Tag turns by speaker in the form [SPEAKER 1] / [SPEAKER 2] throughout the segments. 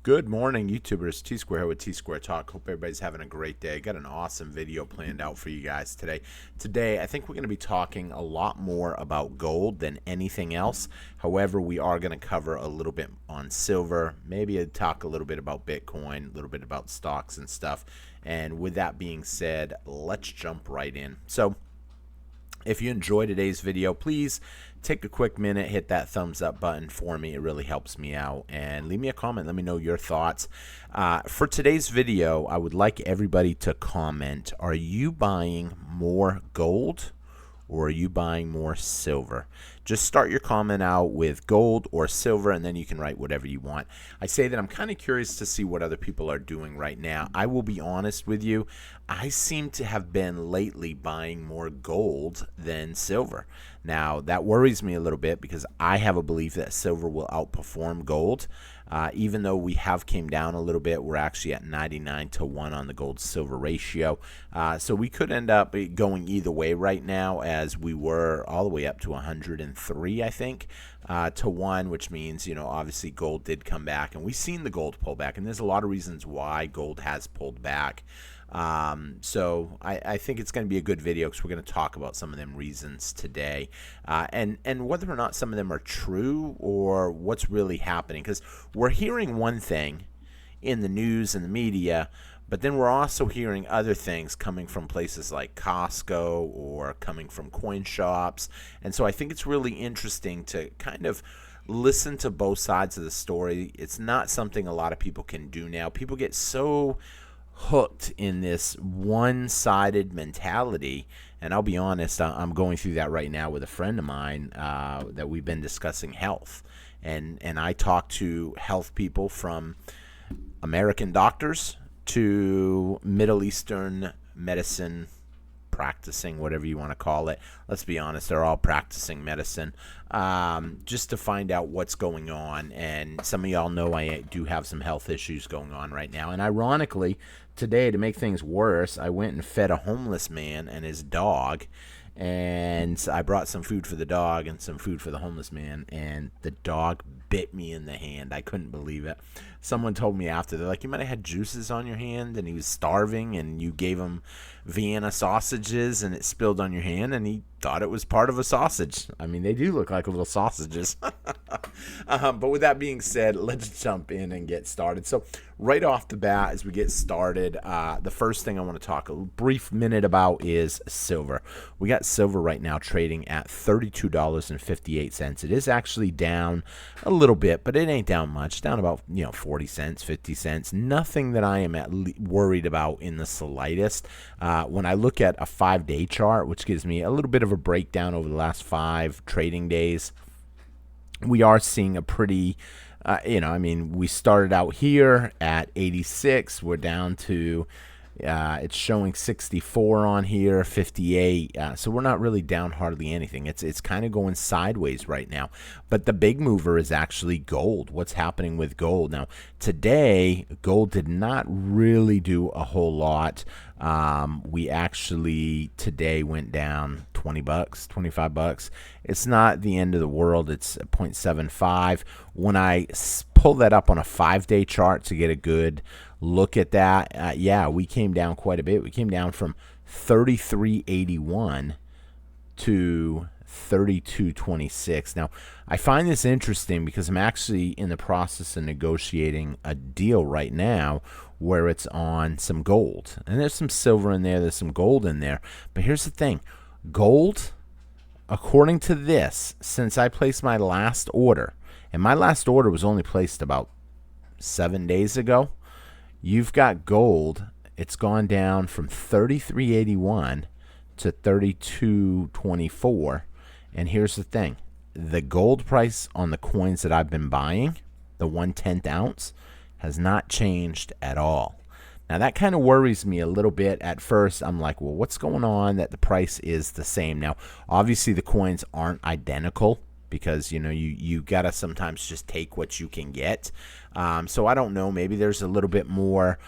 [SPEAKER 1] Good morning, YouTubers. T-Square here with T-Square Talk. Hope everybody's having a great day. Got an awesome video planned out for you guys today. Today, I think we're going to be talking a lot more about gold than anything else. However, we are going to cover a little bit on silver, maybe talk a little bit about Bitcoin, a little bit about stocks and stuff. And with that being said, let's jump right in. So, if you enjoyed today's video, please take a quick minute, hit that thumbs up button for me. It really helps me out. And leave me a comment. Let me know your thoughts. For today's video, I would like everybody to comment, are you buying more gold or are you buying more silver? Just start your comment out with gold or silver, and then you can write whatever you want. I say that I'm kind of curious to see what other people are doing right now. I will be honest with you. I seem to have been lately buying more gold than silver. Now, that worries me a little bit because I have a belief that silver will outperform gold. Even though we have came down a little bit, we're actually at 99-to-1 on the gold-silver ratio. So we could end up going either way right now, as we were all the way up to 103, I think, to 1, which means, obviously gold did come back. And we've seen the gold pull back, and there's a lot of reasons why gold has pulled back. So I think it's going to be a good video because we're going to talk about some of them reasons today, and whether or not some of them are true or what's really happening, because we're hearing one thing in the news and the media, but then we're also hearing other things coming from places like Costco or coming from coin shops. And so I think it's really interesting to kind of listen to both sides of the story. It's not something a lot of people can do now. People get so hooked in this one-sided mentality, and I'll be honest, I'm going through that right now with a friend of mine that we've been discussing health, and I talk to health people from American doctors to Middle Eastern medicine practicing, whatever you want to call it. Let's be honest, they're all practicing medicine, just to find out what's going on. And some of y'all know I do have some health issues going on right now. And ironically, today, to make things worse, I went and fed a homeless man and his dog. And I brought some food for the dog and some food for the homeless man, and the dog bit me in the hand. I couldn't believe it. Someone told me after, they're like, you might have had juices on your hand and he was starving and you gave him Vienna sausages and it spilled on your hand and he thought it was part of a sausage. I mean, they do look like little sausages. But with that being said, let's jump in and get started. So right off the bat, as we get started, the first thing I want to talk a brief minute about is silver. We got silver right now trading at $32.58. It is actually down a little bit, but it ain't down much. Down about 40 cents, 50 cents. Nothing that I am worried about in the slightest. When I look at a 5-day chart, which gives me a little bit of a breakdown over the last 5 trading days, we are seeing a pretty, we started out here at 86. We're down to, it's showing 64 on here, 58. So we're not really down hardly anything. It's kind of going sideways right now. But the big mover is actually gold. What's happening with gold? Now, today, gold did not really do a whole lot. We actually today went down $20, $25. It's not the end of the world. It's 0.75. When I pull that up on a 5-day chart to get a good look at that, yeah, we came down quite a bit. We came down from 33.81 to 32.26. Now, I find this interesting because I'm actually in the process of negotiating a deal right now where it's on some gold. And there's some silver in there, there's some gold in there. But here's the thing. Gold, according to this, since I placed my last order, and my last order was only placed about 7 days ago, you've got gold, it's gone down from 33.81 to 32.24. And here's the thing. The gold price on the coins that I've been buying, the 1/10 ounce, has not changed at all. Now, that kind of worries me a little bit. At first, I'm like, well, what's going on that the price is the same? Now, obviously, the coins aren't identical because, you got to sometimes just take what you can get. So I don't know. Maybe there's a little bit more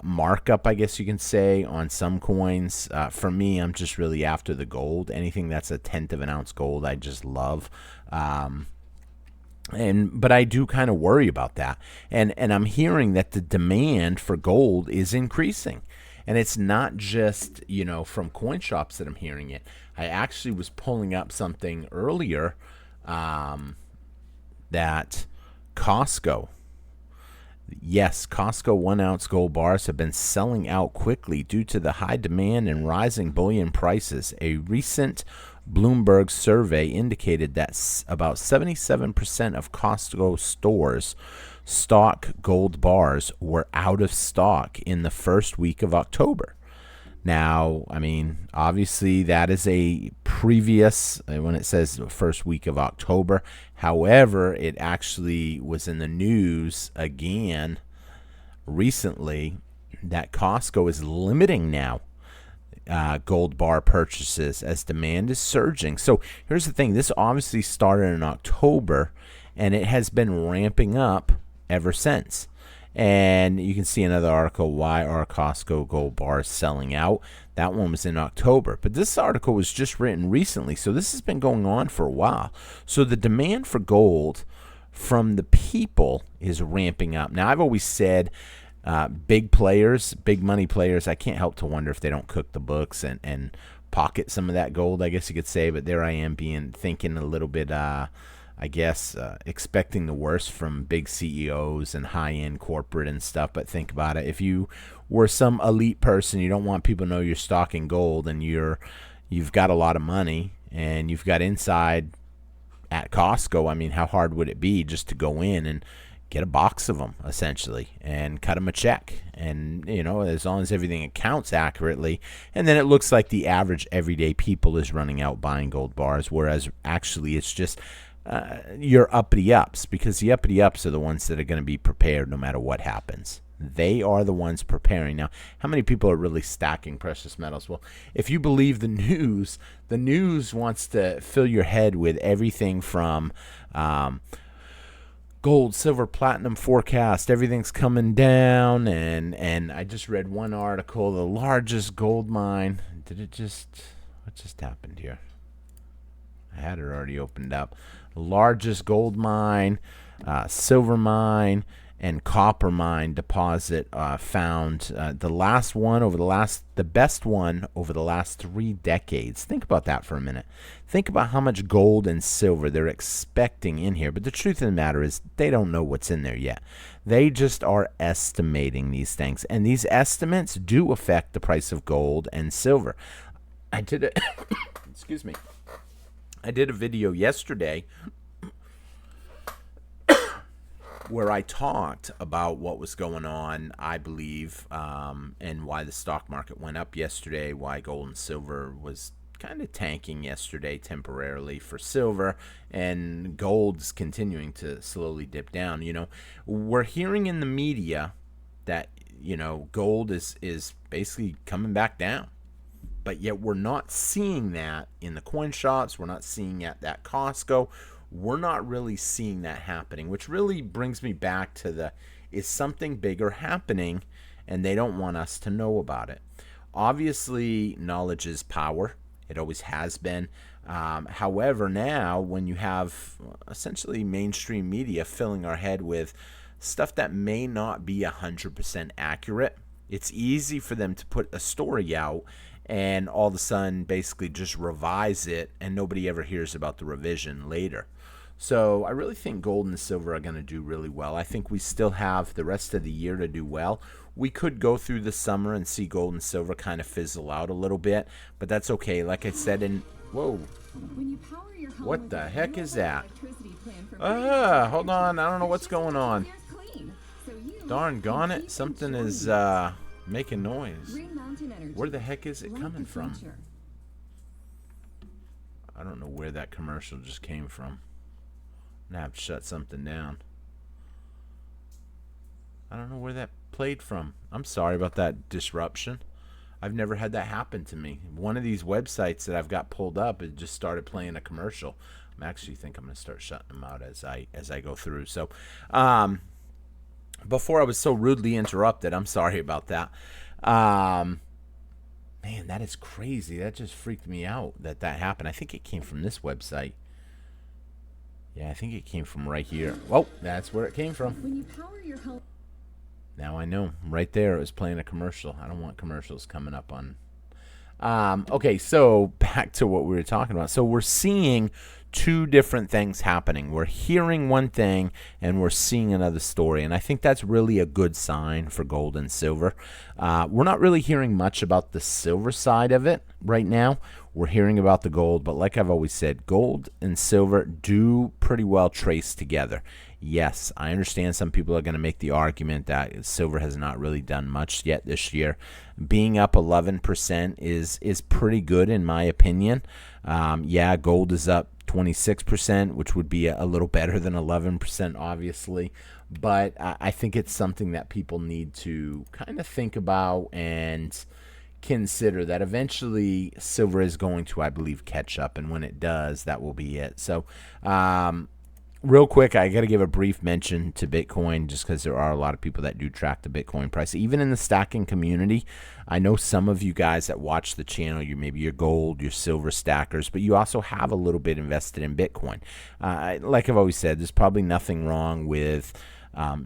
[SPEAKER 1] markup, I guess you can say, on some coins. For me, I'm just really after the gold. Anything that's a 1/10 of an ounce gold, I just love. But I do kind of worry about that. And I'm hearing that the demand for gold is increasing. And it's not just, from coin shops that I'm hearing it. I actually was pulling up something earlier that Costco, yes, Costco 1 ounce gold bars have been selling out quickly due to the high demand and rising bullion prices. A recent Bloomberg survey indicated that about 77% of Costco stores stock gold bars were out of stock in the first week of October. Now, I mean, obviously that is a previous, when it says the first week of October. However, it actually was in the news again recently that Costco is limiting now gold bar purchases as demand is surging. So here's the thing. This obviously started in October, and it has been ramping up ever since. And you can see another article, why are Costco gold bars selling out? That one was in October. But this article was just written recently, so this has been going on for a while. So the demand for gold from the people is ramping up. Now, I've always said big players, big money players, I can't help to wonder if they don't cook the books and pocket some of that gold, I guess you could say. But there I am thinking a little bit expecting the worst from big CEOs and high-end corporate and stuff. But think about it. If you were some elite person, you don't want people to know you're stocking gold, and you've got a lot of money, and you've got inside at Costco. I mean, how hard would it be just to go in and get a box of them, essentially, and cut them a check? And, as long as everything accounts accurately, and then it looks like the average everyday people is running out buying gold bars, whereas actually it's just your uppity ups, because the uppity ups are the ones that are going to be prepared no matter what happens. They are the ones preparing. Now, how many people are really stacking precious metals? Well, if you believe the news wants to fill your head with everything from gold, silver, platinum forecast. Everything's coming down, and I just read one article, the largest gold mine. What just happened here? I had it already opened up. Largest gold mine, silver mine, and copper mine deposit found. The best one over the last 3 decades. Think about that for a minute. Think about how much gold and silver they're expecting in here. But the truth of the matter is, they don't know what's in there yet. They just are estimating these things, and these estimates do affect the price of gold and silver. I did it. Excuse me. I did a video yesterday where I talked about what was going on, I believe, and why the stock market went up yesterday, why gold and silver was kind of tanking yesterday temporarily for silver, and gold's continuing to slowly dip down. We're hearing in the media that, gold is basically coming back down. But yet we're not seeing that in the coin shops. We're not seeing it at Costco. We're not really seeing that happening, which really brings me back to is something bigger happening, and they don't want us to know about it. Obviously, knowledge is power. It always has been. However, now when you have essentially mainstream media filling our head with stuff that may not be 100% accurate, it's easy for them to put a story out and all of a sudden basically just revise it, and nobody ever hears about the revision later. So I really think gold and silver are going to do really well. I think we still have the rest of the year to do well. We could go through the summer and see gold and silver kind of fizzle out a little bit, but that's okay. Like I said, whoa, what the heck is that? Hold on, I don't know what's going on. Darn gone it, something is making noise. Where the heck is it coming from? I don't know where that commercial just came from. I'm gonna have to shut something down. I don't know where that played from. I'm sorry about that disruption. I've never had that happen to me. One of these websites that I've got pulled up, it just started playing a commercial. I actually think I'm gonna start shutting them out as I go through. So before I was so rudely interrupted, I'm sorry about that. Man, that is crazy. That just freaked me out that happened. I think it came from this website. Yeah, I think it came from right here. Oh, that's where it came from.
[SPEAKER 2] When you power your home.
[SPEAKER 1] Now I know. Right there, it was playing a commercial. I don't want commercials coming up on. Okay, so back to what we were talking about. So we're seeing two different things happening. We're hearing one thing and we're seeing another story. And I think that's really a good sign for gold and silver. We're not really hearing much about the silver side of it right now. We're hearing about the gold, but like I've always said, gold and silver do pretty well trace together. Yes, I understand some people are going to make the argument that silver has not really done much yet this year. Being up 11% is pretty good in my opinion. Yeah, gold is up 26%, which would be a little better than 11%, obviously. But I think it's something that people need to kind of think about and consider that eventually silver is going to, I believe, catch up. And when it does, that will be it. So, real quick, I got to give a brief mention to Bitcoin just because there are a lot of people that do track the Bitcoin price. Even in the stacking community, I know some of you guys that watch the channel, maybe your gold, your silver stackers, but you also have a little bit invested in Bitcoin. Like I've always said, there's probably nothing wrong with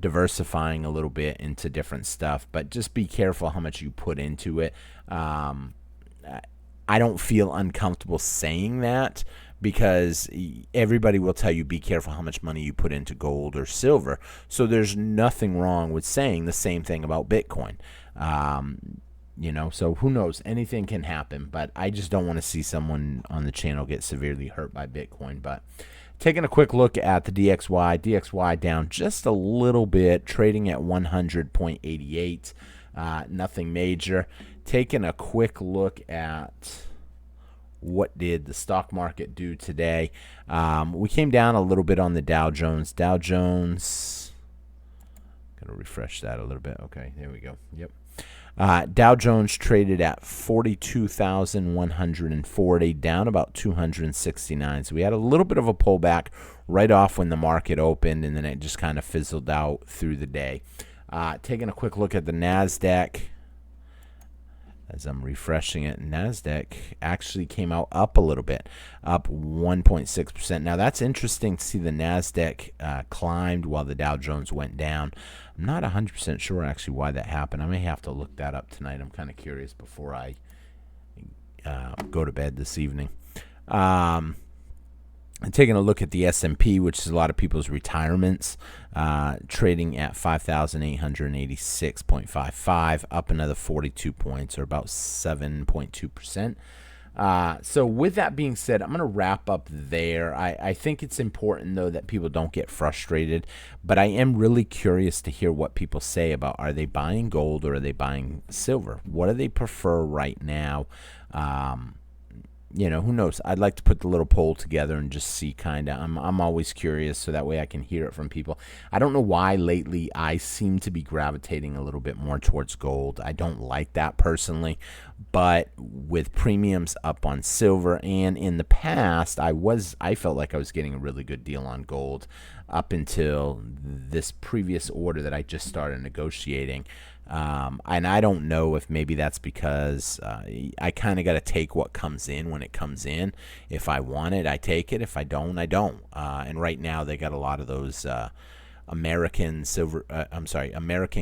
[SPEAKER 1] diversifying a little bit into different stuff, but just be careful how much you put into it. I don't feel uncomfortable saying that because everybody will tell you be careful how much money you put into gold or silver. So there's nothing wrong with saying the same thing about Bitcoin. So who knows? Anything can happen, but I just don't want to see someone on the channel get severely hurt by Bitcoin. But taking a quick look at the DXY down just a little bit, trading at 100.88. Nothing major. Taking a quick look at what did the stock market do today. We came down a little bit on the Dow Jones. Dow Jones, gotta refresh that a little bit. Okay, there we go. Yep. Dow Jones traded at 42,140, down about 269. So we had a little bit of a pullback right off when the market opened, and then it just kind of fizzled out through the day. Taking a quick look at the NASDAQ. As I'm refreshing it, NASDAQ actually came out up a little bit, up 1.6%. Now, that's interesting to see the NASDAQ climbed while the Dow Jones went down. I'm not 100% sure actually why that happened. I may have to look that up tonight. I'm kind of curious before I go to bed this evening. And taking a look at the S&P, which is a lot of people's retirements, trading at 5,886.55, up another 42 points, or about 7.2%. So with that being said, I'm going to wrap up there. I think it's important, though, that people don't get frustrated, but I am really curious to hear what people say about, are they buying gold or are they buying silver? What do they prefer right now? Who knows? I'd like to put the little poll together and just see kind of. I'm always curious, so that way I can hear it from people. I don't know why lately I seem to be gravitating a little bit more towards gold. I don't like that personally, but with premiums up on silver, and in the past I felt like I was getting a really good deal on gold up until this previous order that I just started negotiating. And I don't know if maybe that's because I kind of got to take what comes in when it comes in. If I want it, I take it. If I don't, I don't. And right now they got a lot of those American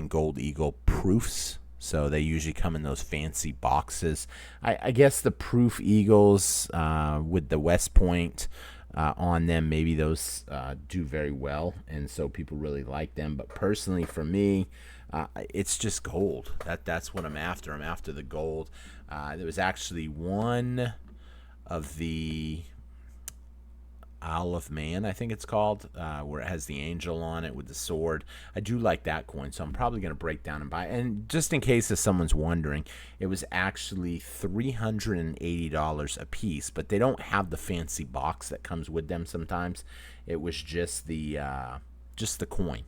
[SPEAKER 1] Gold Eagle proofs. So they usually come in those fancy boxes. I guess the proof eagles with the West Point on them, maybe those do very well, and so people really like them. But personally, for me, it's just gold. That's what I'm after. I'm after the gold. There was actually one of the Isle of Man, I think it's called, where it has the angel on it with the sword. I do like that coin, so I'm probably going to break down and buy it. And just in case if someone's wondering, it was actually $380 a piece, but they don't have the fancy box that comes with them sometimes. It was just the coin.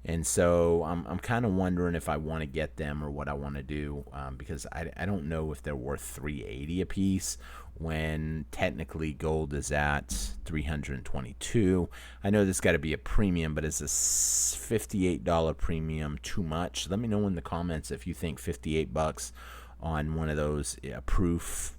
[SPEAKER 1] And so I'm kind of wondering if I want to get them or what I want to do, because I don't know if they're worth $380 a piece when technically gold is at $322. I know there's got to be a premium, but is this $58 premium too much? Let me know in the comments if you think $58 on one of those proof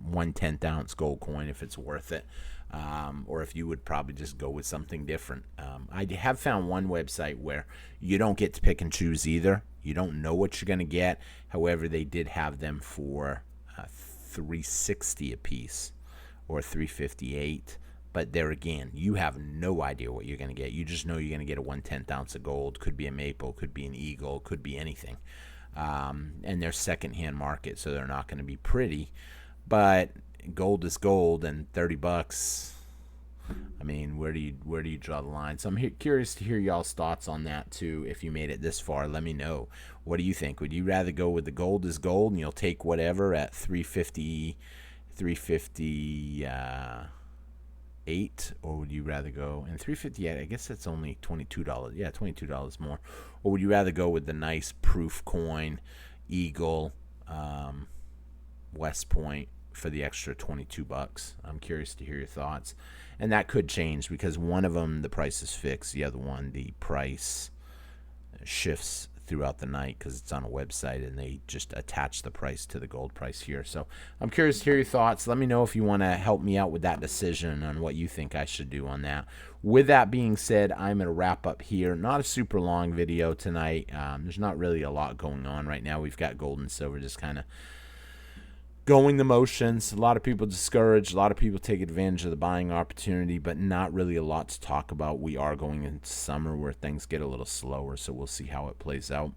[SPEAKER 1] 1/10 ounce gold coin, if it's worth it. or if you would probably just go with something different. I have found one website where you don't get to pick and choose either. You don't know what you're going to get. However, they did have them for $360 a piece or $358. But there again, you have no idea what you're going to get. You just know you're going to get a 1/10 ounce of gold. Could be a maple, could be an eagle, could be anything. And they're secondhand market, so they're not going to be pretty. But gold is gold, and $30. I mean, where do you draw the line? So I'm curious to hear y'all's thoughts on that too. If you made it this far, let me know. What do you think? Would you rather go with the gold is gold, and you'll take whatever at 350, 358, or would you rather go and 358? I guess that's only $22. Yeah, $22 more. Or would you rather go with the nice proof coin, Eagle, West Point for the extra $22? I'm curious to hear your thoughts. And that could change because one of them, the price is fixed. The other one, the price shifts throughout the night because it's on a website and they just attach the price to the gold price here. So I'm curious to hear your thoughts. Let me know if you want to help me out with that decision on what you think I should do on that. With that being said, I'm going to wrap up here. Not a super long video tonight. There's not really a lot going on right now. We've got gold and silver just kind of going the motions. A lot of people discouraged. A lot of people take advantage of the buying opportunity, but not really a lot to talk about. We are going into summer where things get a little slower, so we'll see how it plays out.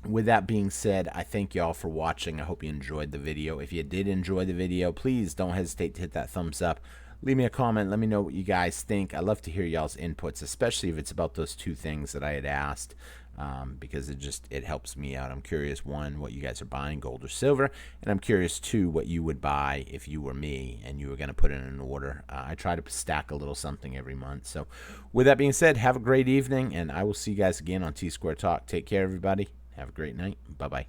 [SPEAKER 1] With that being said, I thank y'all for watching. I hope you enjoyed the video. If you did enjoy the video, please don't hesitate to hit that thumbs up. Leave me a comment. Let me know what you guys think. I love to hear y'all's inputs, especially if it's about those two things that I had asked. Because it helps me out. I'm curious, one, what you guys are buying, gold or silver, and I'm curious, two, what you would buy if you were me and you were going to put in an order. I try to stack a little something every month. So with that being said, have a great evening, and I will see you guys again on T-Square Talk. Take care, everybody. Have a great night. Bye-bye.